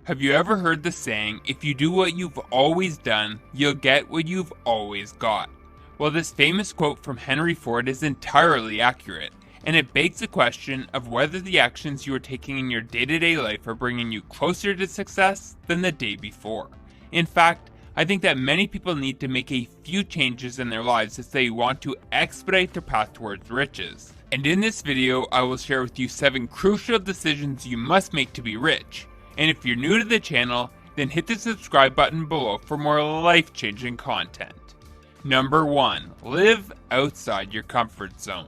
Have you ever heard the saying, if you do what you've always done, you'll get what you've always got? Well, this famous quote from Henry Ford is entirely accurate, and it begs the question of whether the actions you are taking in your day-to-day life are bringing you closer to success than the day before. In fact, I think that many people need to make a few changes in their lives if they want to expedite their path towards riches. And in this video, I will share with you 7 crucial decisions you must make to be rich. And if you're new to the channel, then hit the subscribe button below for more life-changing content. Number 1. Live outside your comfort zone.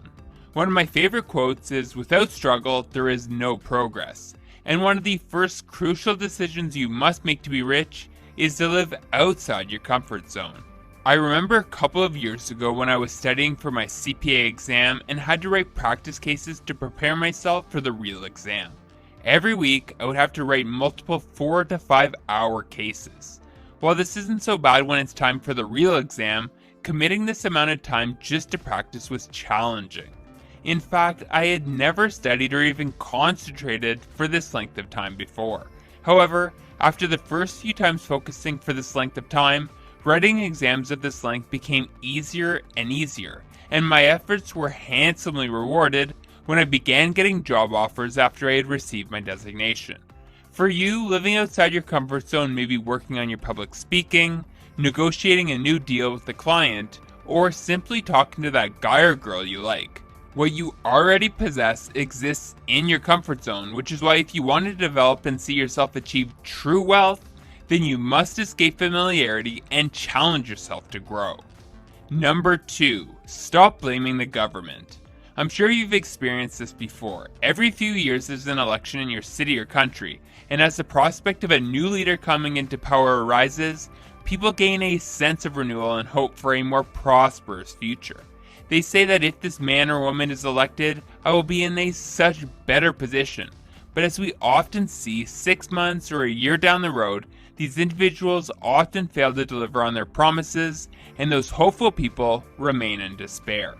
One of my favorite quotes is, "Without struggle, there is no progress." And one of the first crucial decisions you must make to be rich is to live outside your comfort zone. I remember a couple of years ago when I was studying for my CPA exam and had to write practice cases to prepare myself for the real exam. Every week, I would have to write multiple 4 to 5 hour cases. While this isn't so bad when it's time for the real exam, committing this amount of time just to practice was challenging. In fact, I had never studied or even concentrated for this length of time before. However, after the first few times focusing for this length of time, writing exams of this length became easier and easier, and my efforts were handsomely rewarded when I began getting job offers after I had received my designation. For you, living outside your comfort zone may be working on your public speaking, negotiating a new deal with the client, or simply talking to that guy or girl you like. What you already possess exists in your comfort zone, which is why if you want to develop and see yourself achieve true wealth, then you must escape familiarity and challenge yourself to grow. Number 2. Stop blaming the government. I'm sure you've experienced this before. Every few years there's an election in your city or country, and as the prospect of a new leader coming into power arises, people gain a sense of renewal and hope for a more prosperous future. They say that if this man or woman is elected, I will be in a such better position. But as we often see, 6 months or a year down the road, these individuals often fail to deliver on their promises, and those hopeful people remain in despair.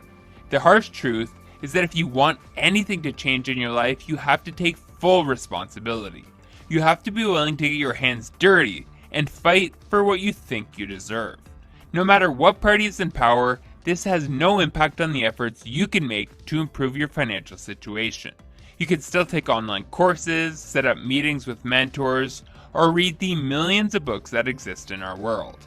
The harsh truth is that if you want anything to change in your life, you have to take full responsibility. You have to be willing to get your hands dirty and fight for what you think you deserve. No matter what party is in power, this has no impact on the efforts you can make to improve your financial situation. You can still take online courses, set up meetings with mentors, or read the millions of books that exist in our world.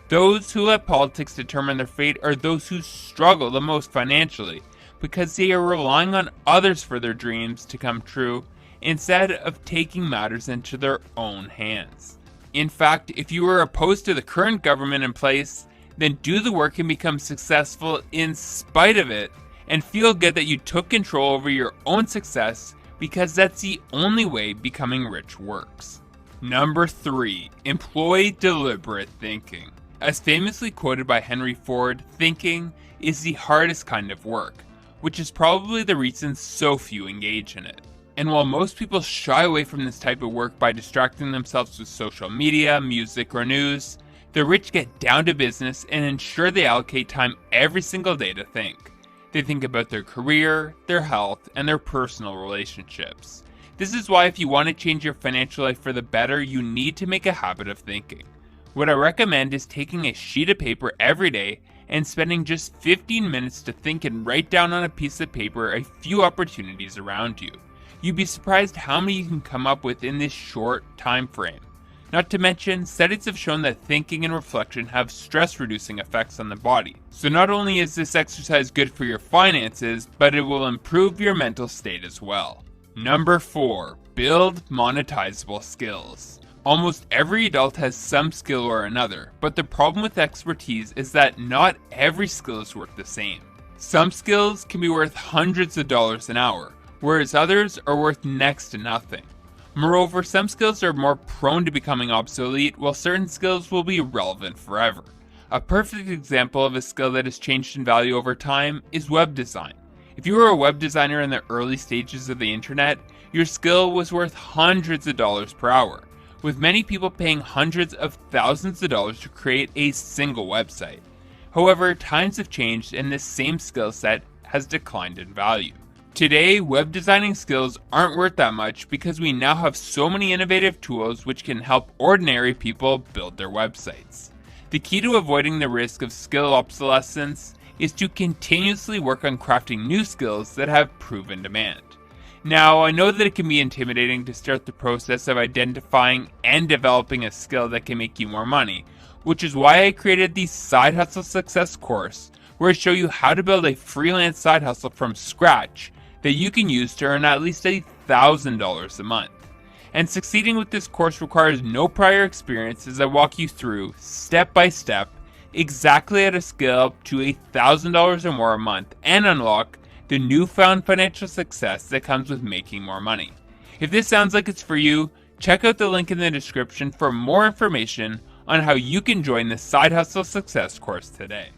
Those who let politics determine their fate are those who struggle the most financially, because they are relying on others for their dreams to come true instead of taking matters into their own hands. In fact, if you are opposed to the current government in place, then do the work and become successful in spite of it, and feel good that you took control over your own success, because that's the only way becoming rich works. Number 3. Employ deliberate thinking. As famously quoted by Henry Ford, thinking is the hardest kind of work, which is probably the reason so few engage in it. And while most people shy away from this type of work by distracting themselves with social media, music, or news, the rich get down to business and ensure they allocate time every single day to think. They think about their career, their health, and their personal relationships. This is why if you want to change your financial life for the better, you need to make a habit of thinking. What I recommend is taking a sheet of paper every day and spending just 15 minutes to think and write down on a piece of paper a few opportunities around you. You'd be surprised how many you can come up with in this short time frame. Not to mention, studies have shown that thinking and reflection have stress-reducing effects on the body. So not only is this exercise good for your finances, but it will improve your mental state as well. Number 4. Build monetizable skills. Almost every adult has some skill or another, but the problem with expertise is that not every skill is worth the same. Some skills can be worth hundreds of dollars an hour, whereas others are worth next to nothing. Moreover, some skills are more prone to becoming obsolete, while certain skills will be relevant forever. A perfect example of a skill that has changed in value over time is web design. If you were a web designer in the early stages of the internet, your skill was worth hundreds of dollars per hour, with many people paying hundreds of thousands of dollars to create a single website. However, times have changed and this same skill set has declined in value. Today, web designing skills aren't worth that much because we now have so many innovative tools which can help ordinary people build their websites. The key to avoiding the risk of skill obsolescence is to continuously work on crafting new skills that have proven demand. Now, I know that it can be intimidating to start the process of identifying and developing a skill that can make you more money, which is why I created the Side Hustle Success course, where I show you how to build a freelance side hustle from scratch that you can use to earn at least $1,000 a month. And succeeding with this course requires no prior experience, as I walk you through, step by step, exactly how to scale up to $1,000 or more a month and unlock the newfound financial success that comes with making more money. If this sounds like it's for you, check out the link in the description for more information on how you can join the Side Hustle Success course today.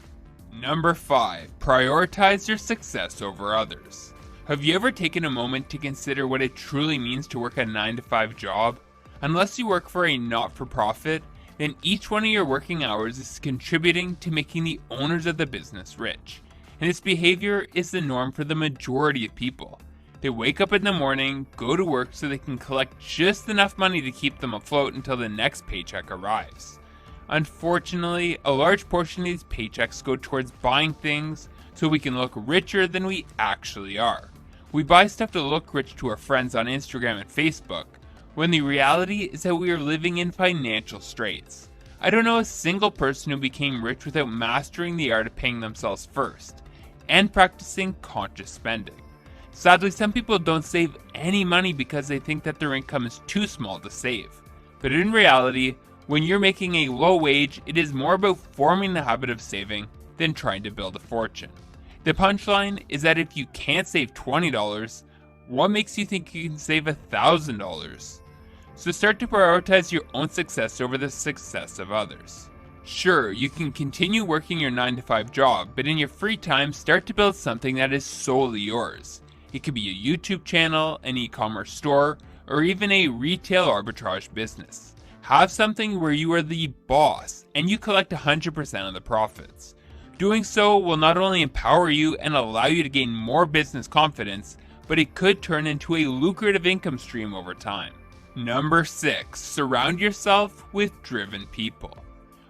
Number 5. Prioritize your success over others. Have you ever taken a moment to consider what it truly means to work a 9-to-5 job? Unless you work for a not-for-profit, then each one of your working hours is contributing to making the owners of the business rich. And this behavior is the norm for the majority of people. They wake up in the morning, go to work so they can collect just enough money to keep them afloat until the next paycheck arrives. Unfortunately, a large portion of these paychecks go towards buying things so we can look richer than we actually are. We buy stuff to look rich to our friends on Instagram and Facebook, when the reality is that we are living in financial straits. I don't know a single person who became rich without mastering the art of paying themselves first, and practicing conscious spending. Sadly, some people don't save any money because they think that their income is too small to save. But in reality, when you're making a low wage, it is more about forming the habit of saving than trying to build a fortune. The punchline is that if you can't save $20, what makes you think you can save $1,000? So start to prioritize your own success over the success of others. Sure, you can continue working your 9-to-5 job, but in your free time, start to build something that is solely yours. It could be a YouTube channel, an e-commerce store, or even a retail arbitrage business. Have something where you are the boss and you collect 100% of the profits. Doing so will not only empower you and allow you to gain more business confidence, but it could turn into a lucrative income stream over time. Number 6. Surround yourself with driven people.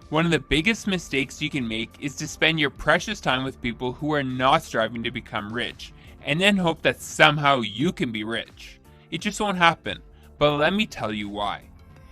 One of the biggest mistakes you can make is to spend your precious time with people who are not striving to become rich, and then hope that somehow you can be rich. It just won't happen, but let me tell you why.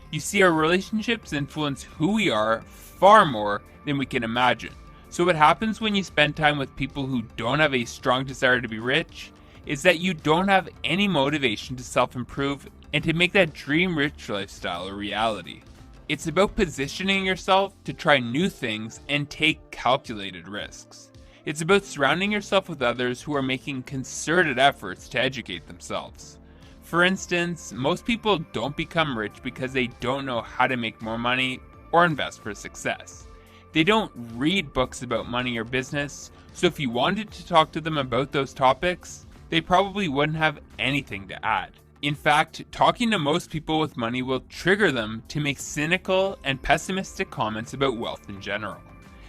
You see, our relationships influence who we are far more than we can imagine. So what happens when you spend time with people who don't have a strong desire to be rich is that you don't have any motivation to self-improve and to make that dream rich lifestyle a reality. It's about positioning yourself to try new things and take calculated risks. It's about surrounding yourself with others who are making concerted efforts to educate themselves. For instance, most people don't become rich because they don't know how to make more money or invest for success. They don't read books about money or business, so if you wanted to talk to them about those topics, they probably wouldn't have anything to add. In fact, talking to most people with money will trigger them to make cynical and pessimistic comments about wealth in general.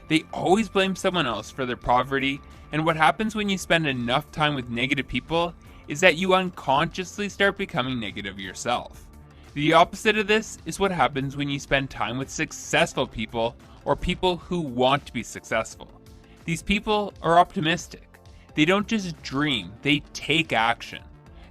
They always blame someone else for their poverty, and what happens when you spend enough time with negative people is that you unconsciously start becoming negative yourself. The opposite of this is what happens when you spend time with successful people or people who want to be successful. These people are optimistic. They don't just dream, they take action.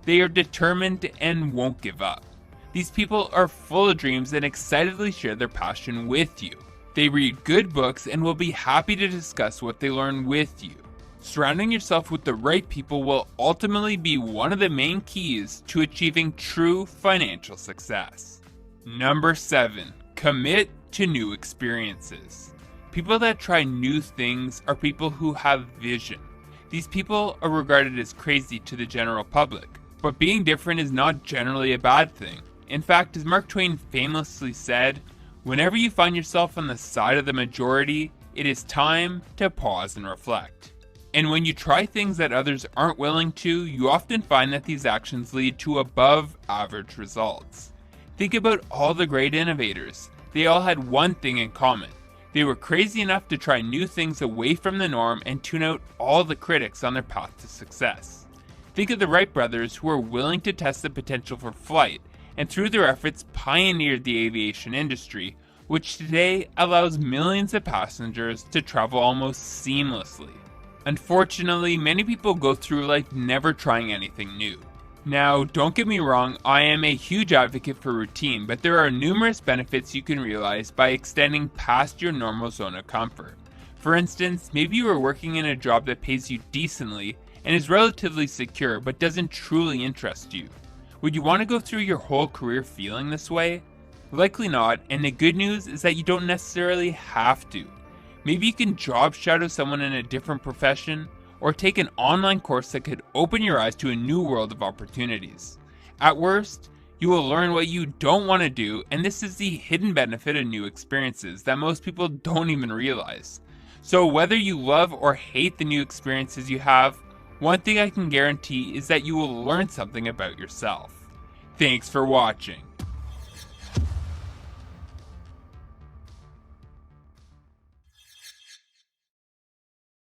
They are determined and won't give up. These people are full of dreams and excitedly share their passion with you. They read good books and will be happy to discuss what they learn with you. Surrounding yourself with the right people will ultimately be one of the main keys to achieving true financial success. Number 7. Commit to new experiences. People that try new things are people who have vision. These people are regarded as crazy to the general public, but being different is not generally a bad thing. In fact, as Mark Twain famously said, whenever you find yourself on the side of the majority, it is time to pause and reflect. And when you try things that others aren't willing to, you often find that these actions lead to above average results. Think about all the great innovators. They all had one thing in common. They were crazy enough to try new things away from the norm and tune out all the critics on their path to success. Think of the Wright brothers, who were willing to test the potential for flight, and through their efforts pioneered the aviation industry, which today allows millions of passengers to travel almost seamlessly. Unfortunately, many people go through life never trying anything new. Now, don't get me wrong, I am a huge advocate for routine, but there are numerous benefits you can realize by extending past your normal zone of comfort. For instance, maybe you are working in a job that pays you decently and is relatively secure but doesn't truly interest you. Would you want to go through your whole career feeling this way? Likely not, and the good news is that you don't necessarily have to. Maybe you can job shadow someone in a different profession, or take an online course that could open your eyes to a new world of opportunities. At worst, you will learn what you don't want to do, and this is the hidden benefit of new experiences that most people don't even realize. So whether you love or hate the new experiences you have, one thing I can guarantee is that you will learn something about yourself. Thanks for watching.